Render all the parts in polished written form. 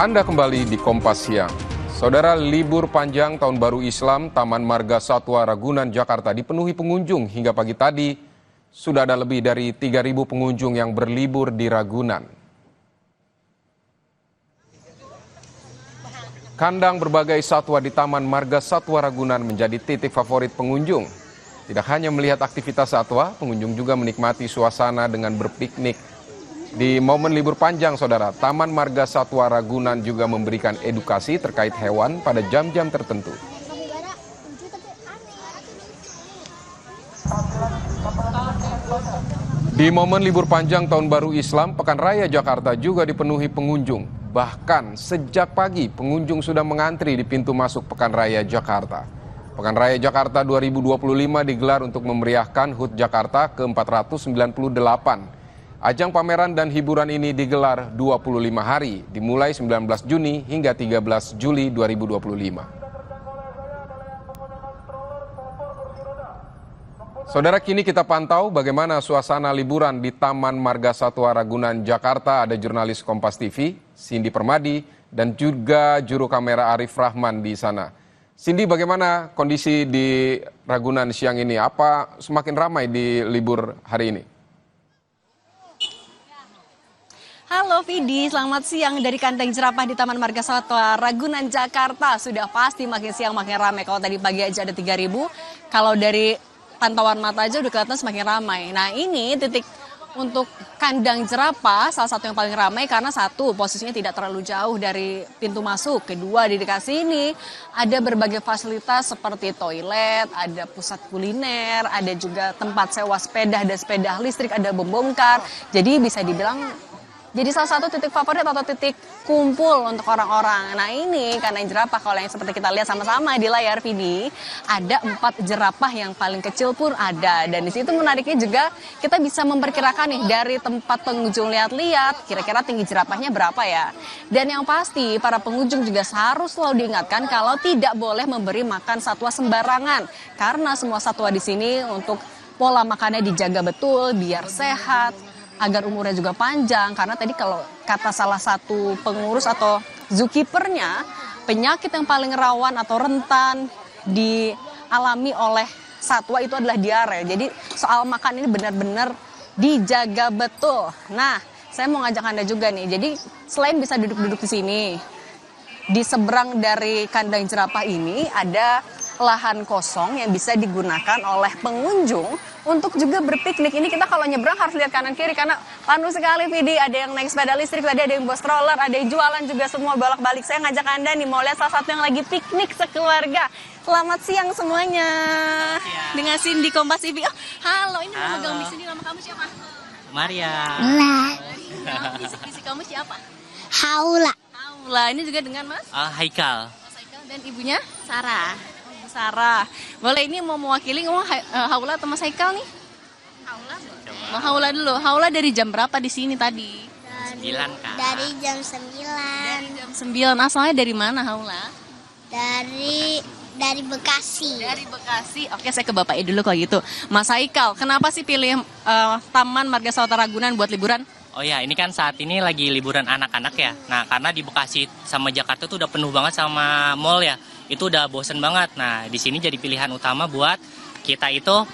Anda kembali di Kompas Siang. Saudara, libur panjang Tahun Baru Islam Taman Marga Satwa Ragunan, Jakarta dipenuhi pengunjung. Hingga pagi tadi sudah ada lebih dari 3.000 pengunjung yang berlibur di Ragunan. Kandang berbagai satwa di Taman Marga Satwa Ragunan menjadi titik favorit pengunjung. Tidak hanya melihat aktivitas satwa, pengunjung juga menikmati suasana dengan berpiknik. Di momen libur panjang, saudara, Taman Marga Satwa Ragunan juga memberikan edukasi terkait hewan pada jam-jam tertentu. Di momen libur panjang Tahun Baru Islam, Pekan Raya Jakarta juga dipenuhi pengunjung. Bahkan sejak pagi, pengunjung sudah mengantri di pintu masuk Pekan Raya Jakarta. Pekan Raya Jakarta 2025 digelar untuk memeriahkan HUT Jakarta ke-498. Ajang pameran dan hiburan ini digelar 25 hari, dimulai 19 Juni hingga 13 Juli 2025. Saudara, kini kita pantau bagaimana suasana liburan di Taman Marga Satwa Ragunan, Jakarta. Ada jurnalis Kompas TV, Cindy Permadi, dan juga juru kamera Arif Rahman di sana. Cindy, bagaimana kondisi di Ragunan siang ini? Apa semakin ramai di libur hari ini? Halo Vidi, selamat siang dari kandang jerapah di Taman Marga Satwa Ragunan, Jakarta. Sudah pasti makin siang makin ramai. Kalau tadi pagi aja ada 3.000, kalau dari pantauan mata aja udah kelihatan semakin ramai. Nah, ini titik untuk kandang jerapah, salah satu yang paling ramai karena satu, posisinya tidak terlalu jauh dari pintu masuk. Kedua, di dekat sini ada berbagai fasilitas seperti toilet, ada pusat kuliner, ada juga tempat sewa sepeda dan sepeda listrik, ada bom bongkar. Jadi bisa dibilang jadi salah satu titik favorit atau titik kumpul untuk orang-orang. Nah, ini kandang jerapah, kalau yang seperti kita lihat sama-sama di layar Vidi, ada 4 jerapah yang paling kecil pun ada. Dan di situ menariknya juga kita bisa memperkirakan nih dari tempat pengunjung lihat-lihat kira-kira tinggi jerapahnya berapa ya. Dan yang pasti para pengunjung juga harus selalu diingatkan kalau tidak boleh memberi makan satwa sembarangan. Karena semua satwa di sini untuk pola makannya dijaga betul biar sehat, agar umurnya juga panjang. Karena tadi kalau kata salah satu pengurus atau zookeepernya, penyakit yang paling rawan atau rentan dialami oleh satwa itu adalah diare. Jadi soal makan ini benar-benar dijaga betul. Nah, saya mau ngajak Anda juga nih. Jadi selain bisa duduk-duduk di sini, di seberang dari kandang jerapah ini ada lahan kosong yang bisa digunakan oleh pengunjung untuk juga berpiknik. Ini kita kalau nyebrang harus lihat kanan kiri karena penuh sekali, Vidi. Ada yang naik sepeda listrik, tadi ada yang bawa stroller, ada yang jualan juga, semua bolak-balik. Saya ngajak Anda nih mau lihat salah satu yang lagi piknik sekeluarga. Selamat siang semuanya. Ya. Dengan Cindy Kompas TV. Oh, halo, ini mau megang di sini, nama kamu siapa? Maria. Bisik-bisik kamu siapa? Haula. Haula. Ini juga dengan Mas? Haikal. Mas Haikal dan ibunya? Sarah. Sarah. Boleh ini mau mewakili ngomong Haula atau Mas Haikal nih? Haula. Mau Haula dulu. Haula dari jam berapa di sini tadi? 9 kan. Dari jam 9. Dari jam 9. Asalnya dari mana Haula? Dari Bekasi. Dari Bekasi. Oke, saya ke Bapaknya dulu kalau gitu. Mas Haikal, kenapa sih pilih Taman Marga Satwa Ragunan buat liburan? Oh ya, ini kan saat ini lagi liburan anak-anak ya. Nah, karena di Bekasi sama Jakarta tuh udah penuh banget sama mall ya. Itu udah bosen banget. Nah, di sini jadi pilihan utama buat kita itu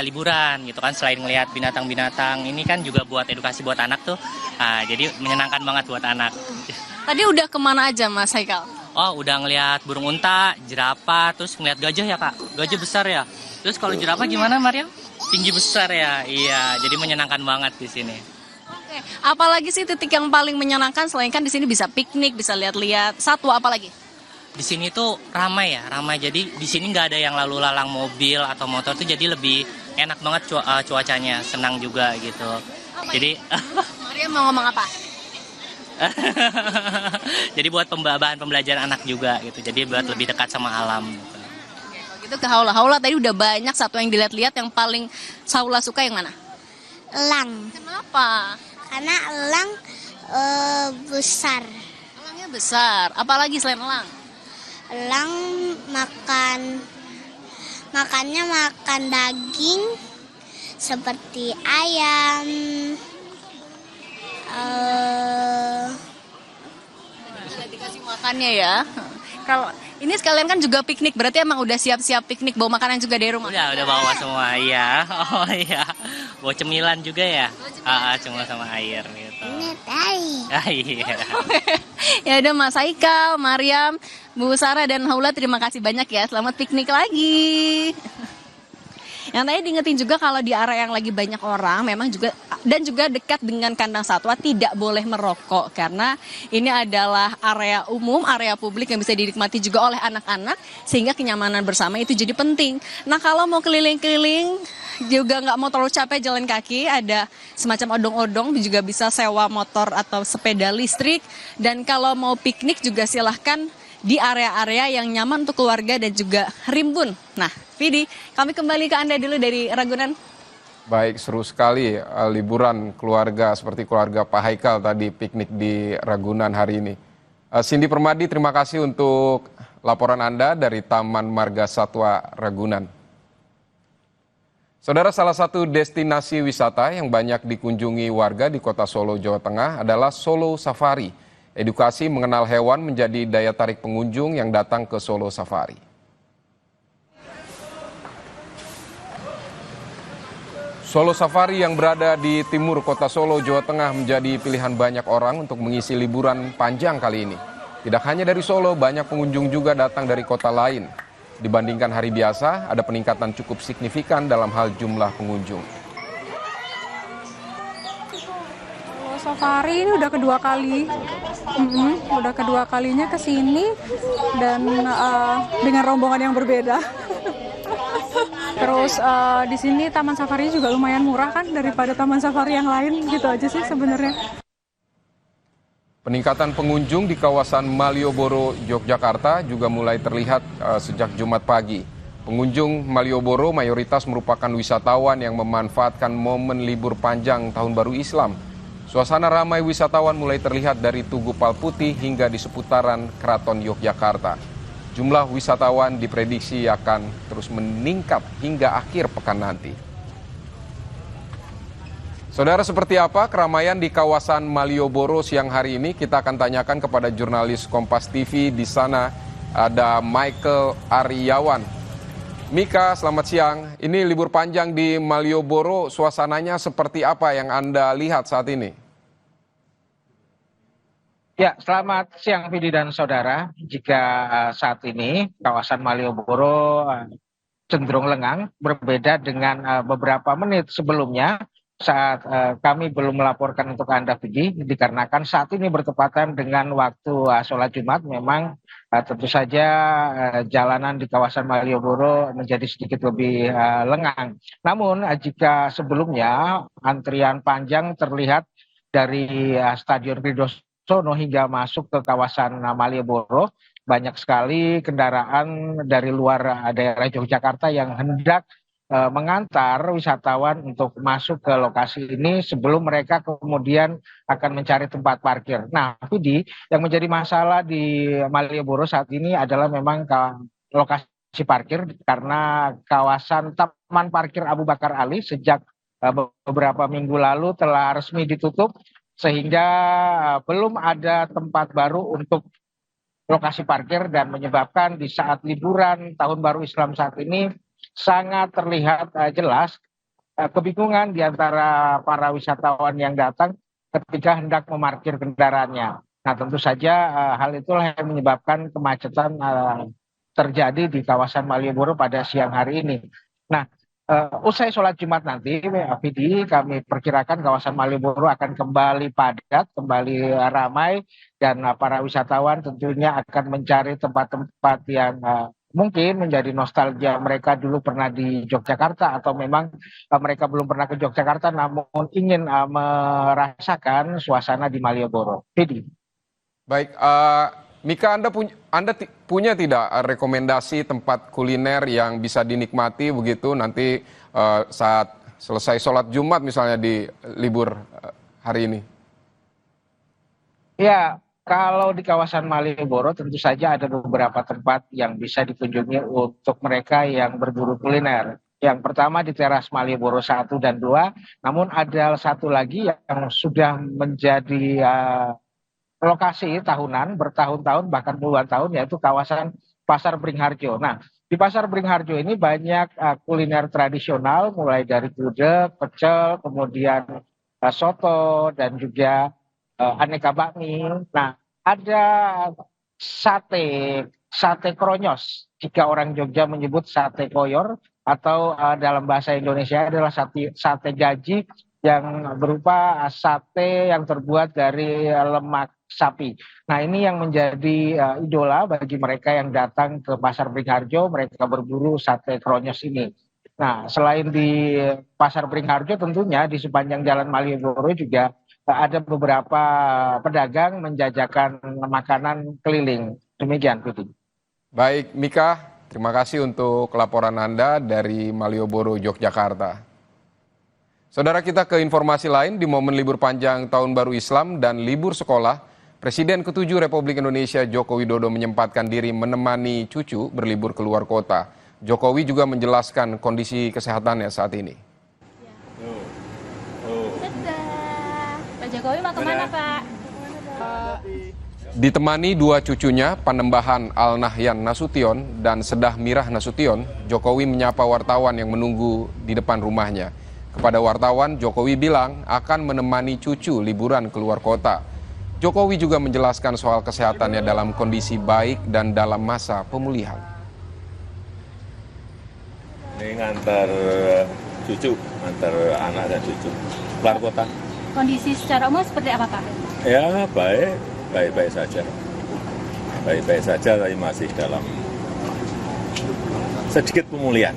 liburan gitu kan. Selain ngelihat binatang-binatang, ini kan juga buat edukasi buat anak tuh. Jadi menyenangkan banget buat anak. Tadi udah kemana aja Mas Haikal? Oh, udah ngelihat burung unta, jerapah, terus ngelihat gajah ya Kak. Gajah besar ya. Terus kalau jerapah gimana, Maria? Tinggi besar ya. Iya, jadi menyenangkan banget di sini. Oke, apalagi sih titik yang paling menyenangkan selain kan di sini bisa piknik, bisa lihat-lihat satwa, apalagi? Di sini tuh ramai ya, ramai. Jadi di sini nggak ada yang lalu lalang mobil atau motor tuh, jadi lebih enak banget cuacanya, senang juga gitu. Jadi Maria mau ngomong apa? jadi buat bahan pembelajaran anak juga gitu. Jadi buat lebih dekat sama alam. Gitu. Kalau gitu ke Haula. Haula tadi udah banyak satwa yang dilihat-lihat, yang paling Haula suka yang mana? Elang. Kenapa? Karena elang besar. Elangnya besar. Apalagi selain elang? Elang makannya makan daging seperti ayam, makannya ya. Kalau ini sekalian kan juga piknik, berarti emang udah siap-siap piknik, bawa makanan juga dari rumah. Udah bawa semua, iya. Oh iya, bawa cemilan juga ya. Cuma sama air gitu. Iya. Ya udah Mas Haikal, Mariam, Bu Sarah dan Haula, terima kasih banyak ya. Selamat piknik lagi. Yang tadi diingetin juga kalau di area yang lagi banyak orang memang juga dan juga dekat dengan kandang satwa tidak boleh merokok karena ini adalah area umum, area publik yang bisa dinikmati juga oleh anak-anak sehingga kenyamanan bersama itu jadi penting. Nah kalau mau keliling-keliling juga nggak mau terlalu capek jalan kaki, ada semacam odong-odong juga bisa sewa motor atau sepeda listrik, dan kalau mau piknik juga silahkan di area-area yang nyaman untuk keluarga dan juga rimbun. Nah, Vidi, kami kembali ke Anda dulu dari Ragunan. Baik, seru sekali liburan keluarga seperti keluarga Pak Haikal tadi piknik di Ragunan hari ini. Cindy Permadi, terima kasih untuk laporan Anda dari Taman Marga Satwa Ragunan. Saudara, salah satu destinasi wisata yang banyak dikunjungi warga di kota Solo, Jawa Tengah adalah Solo Safari. Edukasi mengenal hewan menjadi daya tarik pengunjung yang datang ke Solo Safari. Solo Safari yang berada di timur kota Solo, Jawa Tengah menjadi pilihan banyak orang untuk mengisi liburan panjang kali ini. Tidak hanya dari Solo, banyak pengunjung juga datang dari kota lain. Dibandingkan hari biasa, ada peningkatan cukup signifikan dalam hal jumlah pengunjung. Safari ini udah kedua kali, udah kedua kalinya ke sini dan dengan rombongan yang berbeda. Terus di sini taman safari juga lumayan murah kan daripada taman safari yang lain, gitu aja sih sebenarnya. Peningkatan pengunjung di kawasan Malioboro, Yogyakarta juga mulai terlihat sejak Jumat pagi. Pengunjung Malioboro mayoritas merupakan wisatawan yang memanfaatkan momen libur panjang Tahun Baru Islam. Suasana ramai wisatawan mulai terlihat dari Tugu Palputi hingga di seputaran Keraton Yogyakarta. Jumlah wisatawan diprediksi akan terus meningkat hingga akhir pekan nanti. Saudara, seperti apa keramaian di kawasan Malioboro siang hari ini? Kita akan tanyakan kepada jurnalis Kompas TV. Di sana ada Michael Aryawan. Mika, selamat siang. Ini libur panjang di Malioboro, suasananya seperti apa yang Anda lihat saat ini? Ya, selamat siang Vidi dan saudara. Jika saat ini kawasan Malioboro cenderung lengang, berbeda dengan beberapa menit sebelumnya saat kami belum melaporkan untuk Anda Vidi, dikarenakan saat ini bertepatan dengan waktu sholat Jumat. Memang tentu saja jalanan di kawasan Malioboro menjadi sedikit lebih lengang. Namun jika sebelumnya antrian panjang terlihat dari Stadion Widosono hingga masuk ke kawasan Malioboro, banyak sekali kendaraan dari luar daerah Yogyakarta yang hendak mengantar wisatawan untuk masuk ke lokasi ini sebelum mereka kemudian akan mencari tempat parkir. Nah, Vidi, yang menjadi masalah di Malioboro saat ini adalah memang lokasi parkir, karena kawasan Taman Parkir Abu Bakar Ali sejak beberapa minggu lalu telah resmi ditutup, sehingga belum ada tempat baru untuk lokasi parkir, dan menyebabkan di saat liburan Tahun Baru Islam saat ini sangat terlihat jelas kebingungan di antara para wisatawan yang datang ketika hendak memarkir kendaraannya. Nah, tentu saja hal itulah yang menyebabkan kemacetan terjadi di kawasan Malioboro pada siang hari ini. Nah, usai sholat Jumat nanti, Vidi, kami perkirakan kawasan Malioboro akan kembali padat, kembali ramai, dan para wisatawan tentunya akan mencari tempat-tempat yang mungkin menjadi nostalgia mereka dulu pernah di Yogyakarta, atau memang mereka belum pernah ke Yogyakarta namun ingin merasakan suasana di Malioboro. Vidi. Baik, Mika, Anda punya tidak rekomendasi tempat kuliner yang bisa dinikmati begitu nanti saat selesai sholat Jumat misalnya di libur hari ini? Ya, kalau di kawasan Malioboro tentu saja ada beberapa tempat yang bisa dikunjungi untuk mereka yang berburu kuliner. Yang pertama di teras Malioboro 1 dan 2, namun ada satu lagi yang sudah menjadi lokasi tahunan, bertahun-tahun bahkan puluhan tahun, yaitu kawasan Pasar Beringharjo. Nah, di Pasar Beringharjo ini banyak kuliner tradisional, mulai dari gudeg, pecel, kemudian soto, dan juga aneka bakmi. Nah, ada sate kronyos. Jika orang Jogja menyebut sate koyor, atau dalam bahasa Indonesia adalah sate gaji, yang berupa sate yang terbuat dari lemak sapi. Nah, ini yang menjadi idola bagi mereka yang datang ke Pasar Beringharjo, mereka berburu sate kronyos ini. Nah, selain di Pasar Beringharjo, tentunya di sepanjang Jalan Malioboro juga ada beberapa pedagang menjajakan makanan keliling. Demikian, Putri. Baik, Mika, terima kasih untuk laporan Anda dari Malioboro, Yogyakarta. Saudara, kita ke informasi lain. Di momen libur panjang Tahun Baru Islam dan libur sekolah, Presiden ke-7 Republik Indonesia Joko Widodo menyempatkan diri menemani cucu berlibur keluar kota. Jokowi juga menjelaskan kondisi kesehatannya saat ini. Pak Jokowi mau kemana, Pak? Ditemani dua cucunya, Panembahan Al-Nahyan Nasution dan Sedah Mirah Nasution, Jokowi menyapa wartawan yang menunggu di depan rumahnya. Kepada wartawan, Jokowi bilang akan menemani cucu liburan keluar kota. Jokowi juga menjelaskan soal kesehatannya dalam kondisi baik dan dalam masa pemulihan. Ini ngantar cucu, antar anak dan cucu keluar kota. Kondisi secara umum seperti apa, Pak? Ya baik-baik saja. Baik-baik saja, tapi masih dalam sedikit pemulihan.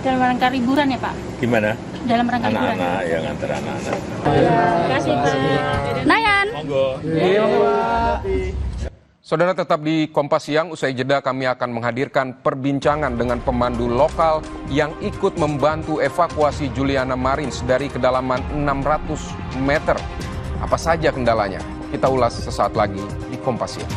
Dalam rangka liburan ya, Pak? Gimana? Dalam rangka liburan. Anak-anak, ya ngantar anak-anak. Terima kasih, Pak. Nayan. Monggo. Saudara, tetap di Kompas Siang. Usai jeda kami akan menghadirkan perbincangan dengan pemandu lokal yang ikut membantu evakuasi Juliana Marins dari kedalaman 600 meter. Apa saja kendalanya? Kita ulas sesaat lagi di Kompas Siang.